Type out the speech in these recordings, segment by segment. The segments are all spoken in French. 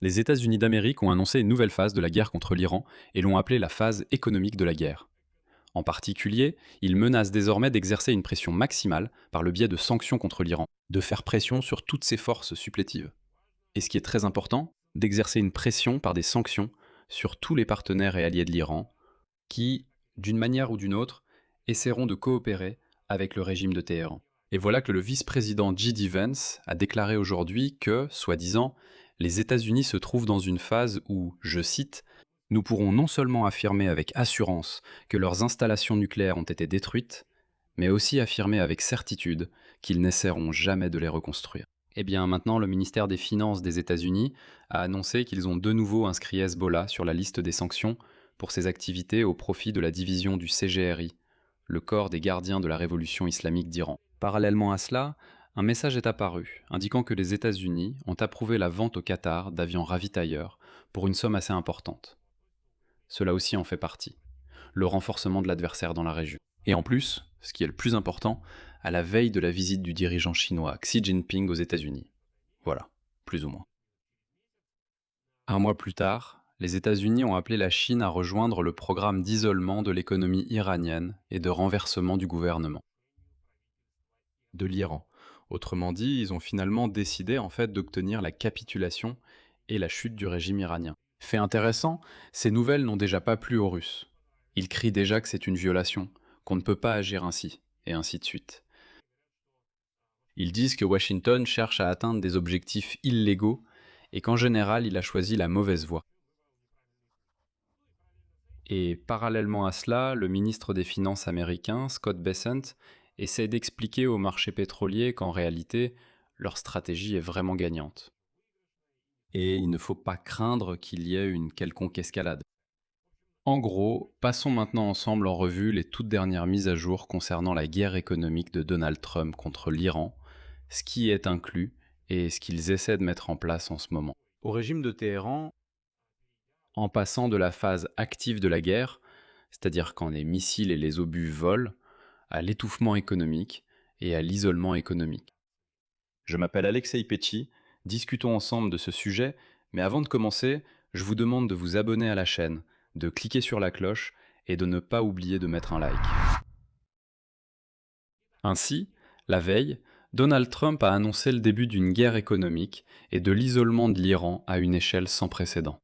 Les États-Unis d'Amérique ont annoncé une nouvelle phase de la guerre contre l'Iran et l'ont appelée la phase économique de la guerre. En particulier, ils menacent désormais d'exercer une pression maximale par le biais de sanctions contre l'Iran, de faire pression sur toutes ses forces supplétives. Et ce qui est très important, d'exercer une pression par des sanctions sur tous les partenaires et alliés de l'Iran qui, d'une manière ou d'une autre, essaieront de coopérer avec le régime de Téhéran. Et voilà que le vice-président J.D. Vance a déclaré aujourd'hui que, soi-disant, les États-Unis se trouvent dans une phase où, je cite, nous pourrons non seulement affirmer avec assurance que leurs installations nucléaires ont été détruites, mais aussi affirmer avec certitude qu'ils n'essaieront jamais de les reconstruire. Eh bien maintenant, le ministère des Finances des États-Unis a annoncé qu'ils ont de nouveau inscrit Hezbollah sur la liste des sanctions pour ses activités au profit de la division du CGRI, le corps des gardiens de la révolution islamique d'Iran. Parallèlement à cela, un message est apparu indiquant que les États-Unis ont approuvé la vente au Qatar d'avions ravitailleurs pour une somme assez importante. Cela aussi en fait partie, le renforcement de l'adversaire dans la région. Et en plus, ce qui est le plus important, à la veille de la visite du dirigeant chinois Xi Jinping aux États-Unis. Voilà, plus ou moins. Un mois plus tard, les États-Unis ont appelé la Chine à rejoindre le programme d'isolement de l'économie iranienne et de renversement du gouvernement de l'Iran. Autrement dit, ils ont finalement décidé en fait d'obtenir la capitulation et la chute du régime iranien. Fait intéressant, ces nouvelles n'ont déjà pas plu aux Russes. Ils crient déjà que c'est une violation, qu'on ne peut pas agir ainsi, et ainsi de suite. Ils disent que Washington cherche à atteindre des objectifs illégaux et qu'en général il a choisi la mauvaise voie. Et parallèlement à cela, le ministre des Finances américain, Scott Bessent, essaie d'expliquer aux marchés pétroliers qu'en réalité, leur stratégie est vraiment gagnante. Et il ne faut pas craindre qu'il y ait une quelconque escalade. En gros, passons maintenant ensemble en revue les toutes dernières mises à jour concernant la guerre économique de Donald Trump contre l'Iran, ce qui est inclus et ce qu'ils essaient de mettre en place en ce moment. Au régime de Téhéran, en passant de la phase active de la guerre, c'est-à-dire quand les missiles et les obus volent, à l'étouffement économique et à l'isolement économique. Je m'appelle Alexei Petchi, discutons ensemble de ce sujet, mais avant de commencer, je vous demande de vous abonner à la chaîne, de cliquer sur la cloche et de ne pas oublier de mettre un like. Ainsi, la veille, Donald Trump a annoncé le début d'une guerre économique et de l'isolement de l'Iran à une échelle sans précédent.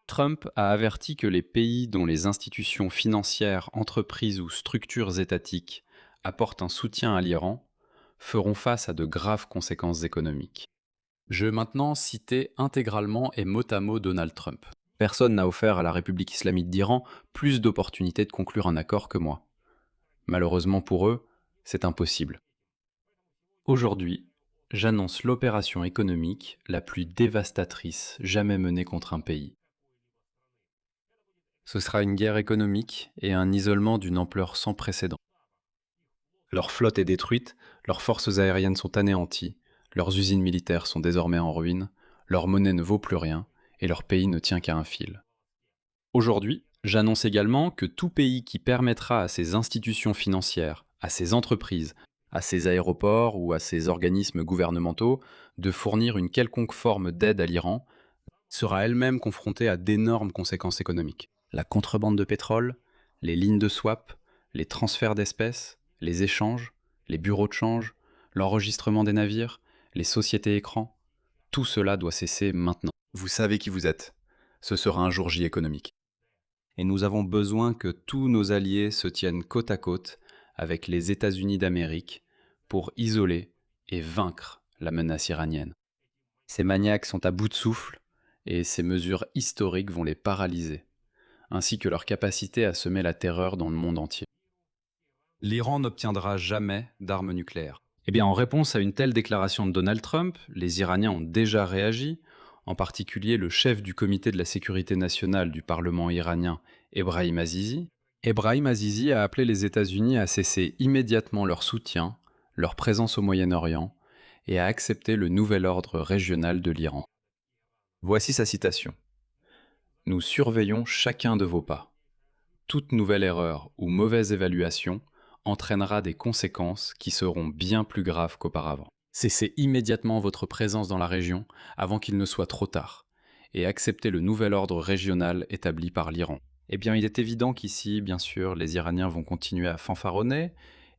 Trump a averti que les pays dont les institutions financières, entreprises ou structures étatiques apportent un soutien à l'Iran feront face à de graves conséquences économiques. Je vais maintenant citer intégralement et mot à mot Donald Trump. Personne n'a offert à la République islamique d'Iran plus d'opportunités de conclure un accord que moi. Malheureusement pour eux, c'est impossible. Aujourd'hui, j'annonce l'opération économique la plus dévastatrice jamais menée contre un pays. Ce sera une guerre économique et un isolement d'une ampleur sans précédent. Leur flotte est détruite, leurs forces aériennes sont anéanties, leurs usines militaires sont désormais en ruine, leur monnaie ne vaut plus rien et leur pays ne tient qu'à un fil. Aujourd'hui, j'annonce également que tout pays qui permettra à ses institutions financières, à ses entreprises, à ses aéroports ou à ses organismes gouvernementaux de fournir une quelconque forme d'aide à l'Iran sera elle-même confrontée à d'énormes conséquences économiques. La contrebande de pétrole, les lignes de swap, les transferts d'espèces, les échanges, les bureaux de change, l'enregistrement des navires, les sociétés écrans, tout cela doit cesser maintenant. Vous savez qui vous êtes. Ce sera un jour J économique. Et nous avons besoin que tous nos alliés se tiennent côte à côte avec les États-Unis d'Amérique pour isoler et vaincre la menace iranienne. Ces maniaques sont à bout de souffle et ces mesures historiques vont les paralyser, ainsi que leur capacité à semer la terreur dans le monde entier. L'Iran n'obtiendra jamais d'armes nucléaires. Eh bien, en réponse à une telle déclaration de Donald Trump, les Iraniens ont déjà réagi, en particulier le chef du comité de la sécurité nationale du Parlement iranien, Ebrahim Azizi. Ebrahim Azizi a appelé les États-Unis à cesser immédiatement leur soutien, leur présence au Moyen-Orient, et à accepter le nouvel ordre régional de l'Iran. Voici sa citation. « Nous surveillons chacun de vos pas. Toute nouvelle erreur ou mauvaise évaluation entraînera des conséquences qui seront bien plus graves qu'auparavant. Cessez immédiatement votre présence dans la région avant qu'il ne soit trop tard, et accepter le nouvel ordre régional établi par l'Iran. Eh bien, il est évident qu'ici, bien sûr, les Iraniens vont continuer à fanfaronner.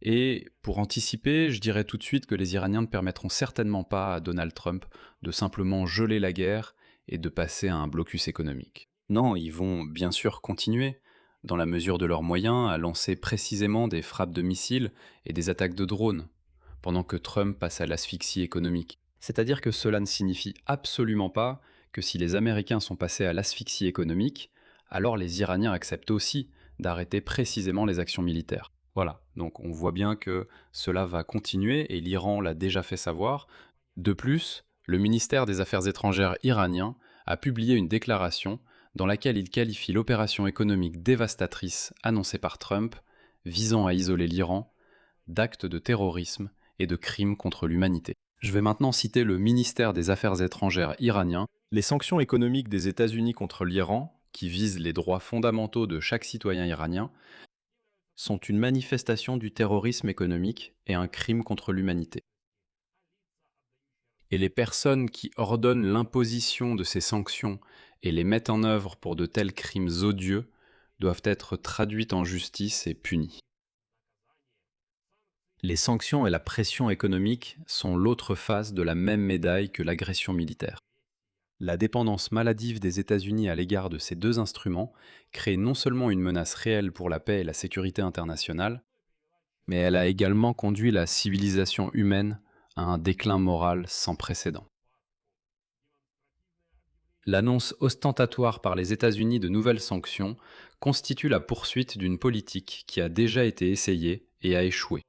Et pour anticiper, je dirais tout de suite que les Iraniens ne permettront certainement pas à Donald Trump de simplement geler la guerre et de passer à un blocus économique. Non, ils vont bien sûr continuer, dans la mesure de leurs moyens, à lancer précisément des frappes de missiles et des attaques de drones, pendant que Trump passe à l'asphyxie économique. C'est-à-dire que cela ne signifie absolument pas que si les Américains sont passés à l'asphyxie économique, alors les Iraniens acceptent aussi d'arrêter précisément les actions militaires. Voilà, donc on voit bien que cela va continuer et l'Iran l'a déjà fait savoir. De plus, le ministère des Affaires étrangères iranien a publié une déclaration dans laquelle il qualifie l'opération économique dévastatrice annoncée par Trump, visant à isoler l'Iran, d'actes de terrorisme et de crimes contre l'humanité. Je vais maintenant citer le ministère des Affaires étrangères iranien. Les sanctions économiques des États-Unis contre l'Iran, qui visent les droits fondamentaux de chaque citoyen iranien, sont une manifestation du terrorisme économique et un crime contre l'humanité. Et les personnes qui ordonnent l'imposition de ces sanctions et les mettent en œuvre pour de tels crimes odieux doivent être traduites en justice et punies. Les sanctions et la pression économique sont l'autre face de la même médaille que l'agression militaire. La dépendance maladive des États-Unis à l'égard de ces deux instruments crée non seulement une menace réelle pour la paix et la sécurité internationale, mais elle a également conduit la civilisation humaine à un déclin moral sans précédent. L'annonce ostentatoire par les États-Unis de nouvelles sanctions constitue la poursuite d'une politique qui a déjà été essayée et a échoué.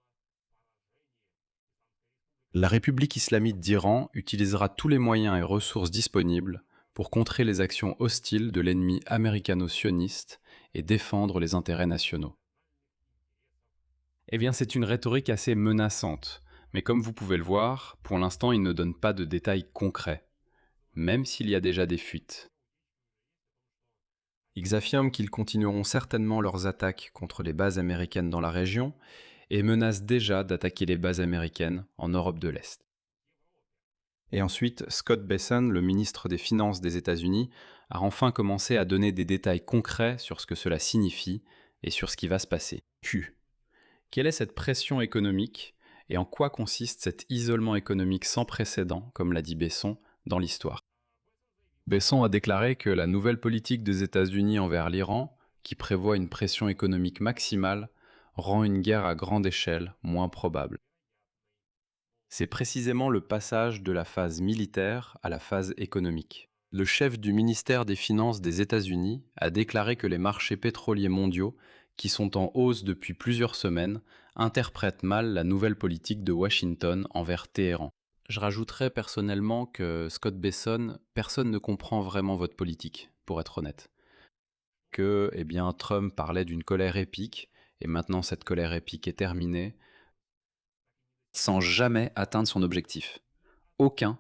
La République islamique d'Iran utilisera tous les moyens et ressources disponibles pour contrer les actions hostiles de l'ennemi américano-sioniste et défendre les intérêts nationaux. Eh bien, c'est une rhétorique assez menaçante, mais comme vous pouvez le voir, pour l'instant, il ne donne pas de détails concrets, même s'il y a déjà des fuites. Ils affirment qu'ils continueront certainement leurs attaques contre les bases américaines dans la région et menacent déjà d'attaquer les bases américaines en Europe de l'Est. Et ensuite, Scott Bessent, le ministre des Finances des États-Unis, a enfin commencé à donner des détails concrets sur ce que cela signifie et sur ce qui va se passer. Quelle est cette pression économique et en quoi consiste cet isolement économique sans précédent, comme l'a dit Besson, dans l'histoire? Besson a déclaré que la nouvelle politique des États-Unis envers l'Iran, qui prévoit une pression économique maximale, rend une guerre à grande échelle moins probable. C'est précisément le passage de la phase militaire à la phase économique. Le chef du ministère des Finances des États-Unis a déclaré que les marchés pétroliers mondiaux, qui sont en hausse depuis plusieurs semaines, interprètent mal la nouvelle politique de Washington envers Téhéran. Je rajouterais personnellement que Scott Besson, personne ne comprend vraiment votre politique, pour être honnête. Que, Trump parlait d'une colère épique, et maintenant cette colère épique est terminée, sans jamais atteindre son objectif. Aucun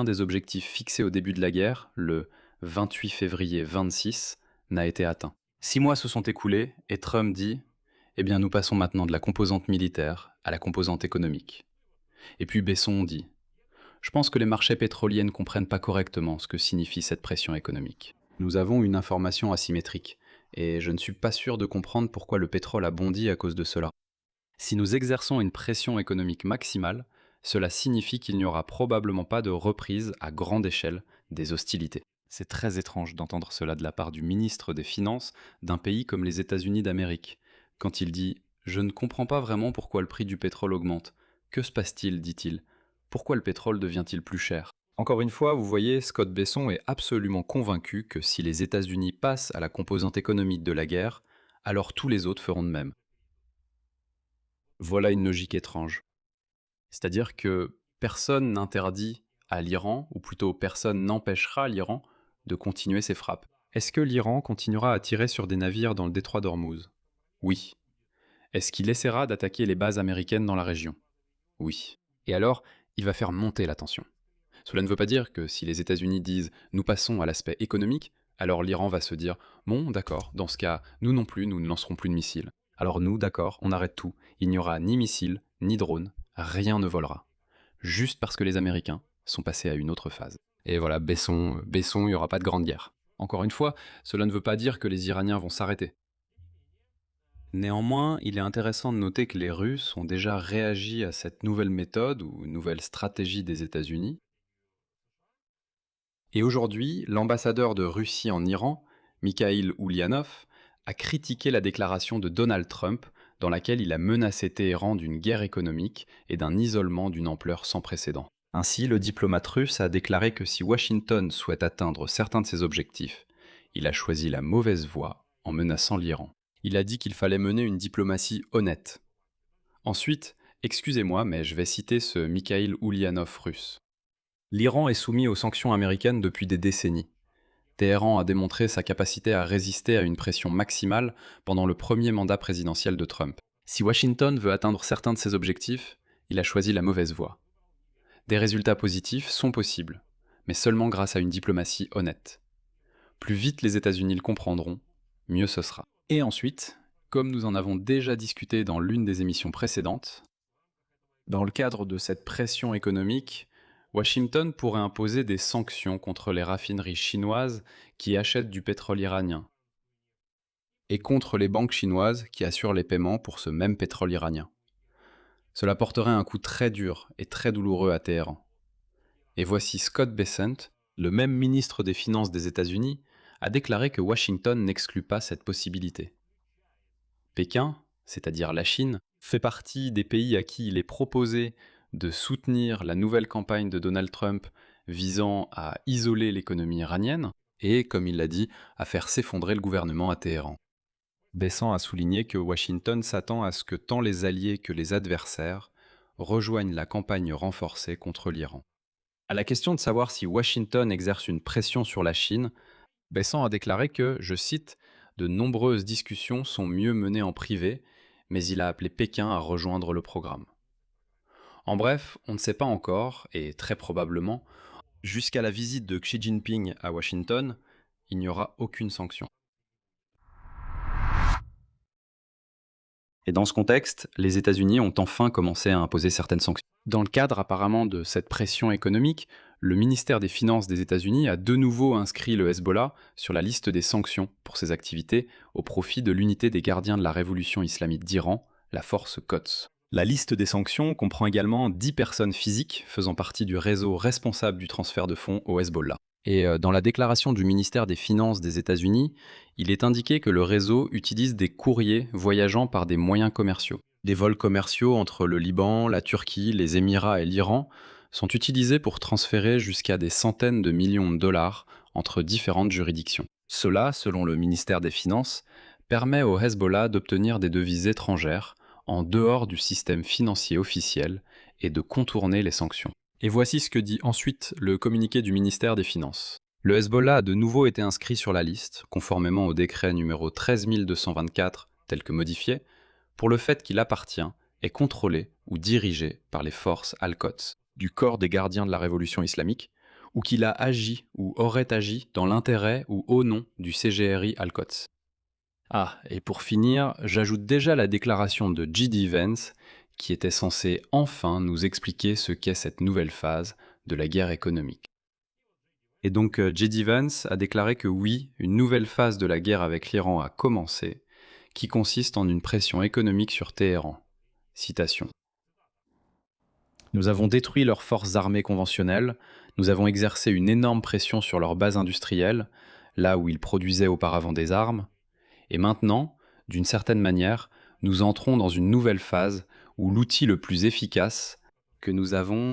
des objectifs fixés au début de la guerre, le 28 février 26, n'a été atteint. 6 mois se sont écoulés, et Trump dit « nous passons maintenant de la composante militaire à la composante économique ». Et puis Besson dit « Je pense que les marchés pétroliers ne comprennent pas correctement ce que signifie cette pression économique. Nous avons une information asymétrique, et je ne suis pas sûr de comprendre pourquoi le pétrole a bondi à cause de cela. Si nous exerçons une pression économique maximale, cela signifie qu'il n'y aura probablement pas de reprise à grande échelle des hostilités. » C'est très étrange d'entendre cela de la part du ministre des Finances d'un pays comme les États-Unis d'Amérique, quand il dit « Je ne comprends pas vraiment pourquoi le prix du pétrole augmente. Que se passe-t-il, dit-il. Pourquoi le pétrole devient-il plus cher ?» Encore une fois, vous voyez, Scott Besson est absolument convaincu que si les États-Unis passent à la composante économique de la guerre, alors tous les autres feront de même. Voilà une logique étrange. C'est-à-dire que personne n'interdit à l'Iran, ou plutôt personne n'empêchera l'Iran de continuer ses frappes. Est-ce que l'Iran continuera à tirer sur des navires dans le détroit d'Ormuz? Oui. Est-ce qu'il essaiera d'attaquer les bases américaines dans la région? Oui. Et alors, il va faire monter la tension. Cela ne veut pas dire que si les États-Unis disent « nous passons à l'aspect économique », alors l'Iran va se dire « bon, d'accord, dans ce cas, nous non plus, nous ne lancerons plus de missiles. Alors nous, d'accord, on arrête tout, il n'y aura ni missiles, ni drones, rien ne volera. » Juste parce que les Américains sont passés à une autre phase. Et voilà, baissons, il n'y aura pas de grande guerre. Encore une fois, cela ne veut pas dire que les Iraniens vont s'arrêter. Néanmoins, il est intéressant de noter que les Russes ont déjà réagi à cette nouvelle méthode ou nouvelle stratégie des États-Unis. Et aujourd'hui, l'ambassadeur de Russie en Iran, Mikhail Oulianov, a critiqué la déclaration de Donald Trump dans laquelle il a menacé Téhéran d'une guerre économique et d'un isolement d'une ampleur sans précédent. Ainsi, le diplomate russe a déclaré que si Washington souhaite atteindre certains de ses objectifs, il a choisi la mauvaise voie en menaçant l'Iran. Il a dit qu'il fallait mener une diplomatie honnête. Ensuite, excusez-moi, mais je vais citer ce Mikhail Oulianov russe. L'Iran est soumis aux sanctions américaines depuis des décennies. Téhéran a démontré sa capacité à résister à une pression maximale pendant le premier mandat présidentiel de Trump. Si Washington veut atteindre certains de ses objectifs, il a choisi la mauvaise voie. Des résultats positifs sont possibles, mais seulement grâce à une diplomatie honnête. Plus vite les États-Unis le comprendront, mieux ce sera. Et ensuite, comme nous en avons déjà discuté dans l'une des émissions précédentes, dans le cadre de cette pression économique, Washington pourrait imposer des sanctions contre les raffineries chinoises qui achètent du pétrole iranien et contre les banques chinoises qui assurent les paiements pour ce même pétrole iranien. Cela porterait un coup très dur et très douloureux à Téhéran. Et voici Scott Bessent, le même ministre des Finances des États-Unis, a déclaré que Washington n'exclut pas cette possibilité. Pékin, c'est-à-dire la Chine, fait partie des pays à qui il est proposé de soutenir la nouvelle campagne de Donald Trump visant à isoler l'économie iranienne et, comme il l'a dit, à faire s'effondrer le gouvernement à Téhéran. Bessant a souligné que Washington s'attend à ce que tant les alliés que les adversaires rejoignent la campagne renforcée contre l'Iran. À la question de savoir si Washington exerce une pression sur la Chine, Bessant a déclaré que, je cite, « De nombreuses discussions sont mieux menées en privé, mais il a appelé Pékin à rejoindre le programme. » En bref, on ne sait pas encore, et très probablement, jusqu'à la visite de Xi Jinping à Washington, il n'y aura aucune sanction. Et dans ce contexte, les États-Unis ont enfin commencé à imposer certaines sanctions. Dans le cadre apparemment de cette pression économique, le ministère des Finances des États-Unis a de nouveau inscrit le Hezbollah sur la liste des sanctions pour ses activités au profit de l'unité des gardiens de la révolution islamique d'Iran, la force Quds. La liste des sanctions comprend également 10 personnes physiques faisant partie du réseau responsable du transfert de fonds au Hezbollah. Et dans la déclaration du ministère des Finances des États-Unis, il est indiqué que le réseau utilise des courriers voyageant par des moyens commerciaux. Des vols commerciaux entre le Liban, la Turquie, les Émirats et l'Iran sont utilisés pour transférer jusqu'à des centaines de millions de dollars entre différentes juridictions. Cela, selon le ministère des Finances, permet au Hezbollah d'obtenir des devises étrangères en dehors du système financier officiel et de contourner les sanctions. Et voici ce que dit ensuite le communiqué du ministère des Finances. Le Hezbollah a de nouveau été inscrit sur la liste, conformément au décret numéro 13224, tel que modifié, pour le fait qu'il appartient, est contrôlé ou dirigé par les forces Al-Quds, du corps des gardiens de la révolution islamique, ou qu'il a agi ou aurait agi dans l'intérêt ou au nom du CGRI Al-Quds. Ah, et pour finir, j'ajoute déjà la déclaration de J.D. Vance, qui était censé enfin nous expliquer ce qu'est cette nouvelle phase de la guerre économique. Et donc J.D. Vance a déclaré que oui, une nouvelle phase de la guerre avec l'Iran a commencé, qui consiste en une pression économique sur Téhéran. Citation. Nous avons détruit leurs forces armées conventionnelles, nous avons exercé une énorme pression sur leurs bases industrielles, là où ils produisaient auparavant des armes, et maintenant, d'une certaine manière, nous entrons dans une nouvelle phase où l'outil le plus efficace que nous avons,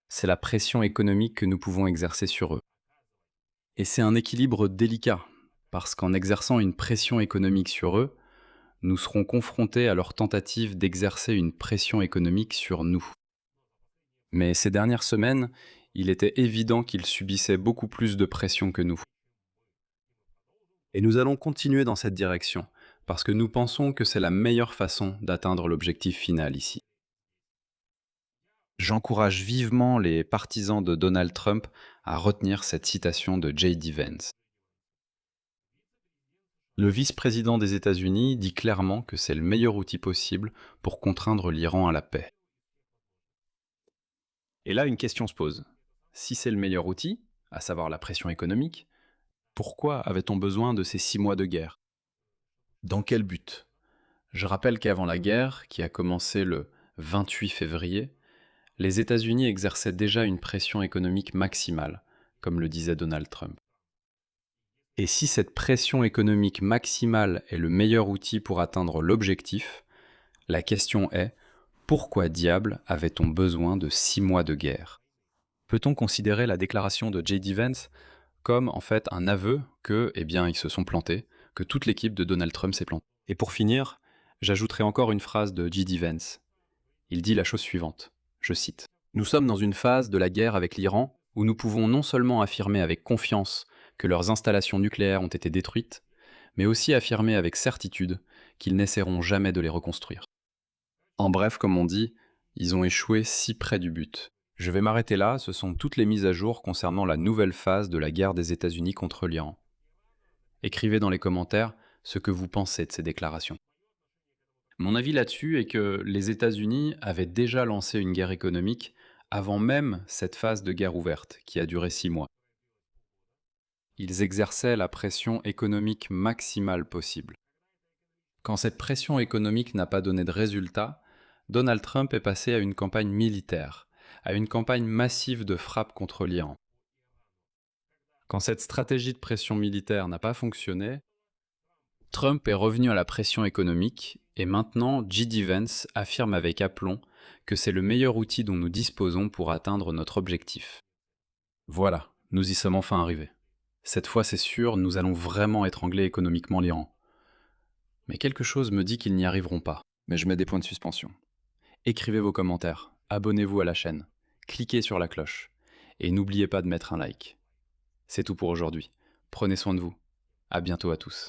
c'est la pression économique que nous pouvons exercer sur eux. Et c'est un équilibre délicat, parce qu'en exerçant une pression économique sur eux, nous serons confrontés à leur tentative d'exercer une pression économique sur nous. Mais ces dernières semaines, il était évident qu'ils subissaient beaucoup plus de pression que nous. Et nous allons continuer dans cette direction, parce que nous pensons que c'est la meilleure façon d'atteindre l'objectif final ici. J'encourage vivement les partisans de Donald Trump à retenir cette citation de J.D. Vance. Le vice-président des États-Unis dit clairement que c'est le meilleur outil possible pour contraindre l'Iran à la paix. Et là, une question se pose. Si c'est le meilleur outil, à savoir la pression économique, pourquoi avait-on besoin de ces 6 mois de guerre? Dans quel but? Je rappelle qu'avant la guerre, qui a commencé le 28 février, les États-Unis exerçaient déjà une pression économique maximale, comme le disait Donald Trump. Et si cette pression économique maximale est le meilleur outil pour atteindre l'objectif, la question est, pourquoi diable avait-on besoin de 6 mois de guerre? Peut-on considérer la déclaration de J.D. Vance comme en fait un aveu que, eh bien, ils se sont plantés, que toute l'équipe de Donald Trump s'est plantée? Et pour finir, j'ajouterai encore une phrase de J.D. Vance. Il dit la chose suivante, je cite. Nous sommes dans une phase de la guerre avec l'Iran où nous pouvons non seulement affirmer avec confiance que leurs installations nucléaires ont été détruites, mais aussi affirmer avec certitude qu'ils n'essaieront jamais de les reconstruire. En bref, comme on dit, ils ont échoué si près du but. Je vais m'arrêter là, ce sont toutes les mises à jour concernant la nouvelle phase de la guerre des États-Unis contre l'Iran. Écrivez dans les commentaires ce que vous pensez de ces déclarations. Mon avis là-dessus est que les États-Unis avaient déjà lancé une guerre économique avant même cette phase de guerre ouverte, qui a duré 6 mois. Ils exerçaient la pression économique maximale possible. Quand cette pression économique n'a pas donné de résultat, Donald Trump est passé à une campagne militaire, à une campagne massive de frappe contre l'Iran. Quand cette stratégie de pression militaire n'a pas fonctionné, Trump est revenu à la pression économique et maintenant J.D. Vance affirme avec aplomb que c'est le meilleur outil dont nous disposons pour atteindre notre objectif. Voilà, nous y sommes enfin arrivés. Cette fois c'est sûr, nous allons vraiment étrangler économiquement l'Iran. Mais quelque chose me dit qu'ils n'y arriveront pas, mais je mets des points de suspension. Écrivez vos commentaires, abonnez-vous à la chaîne, cliquez sur la cloche, et n'oubliez pas de mettre un like. C'est tout pour aujourd'hui. Prenez soin de vous. À bientôt à tous.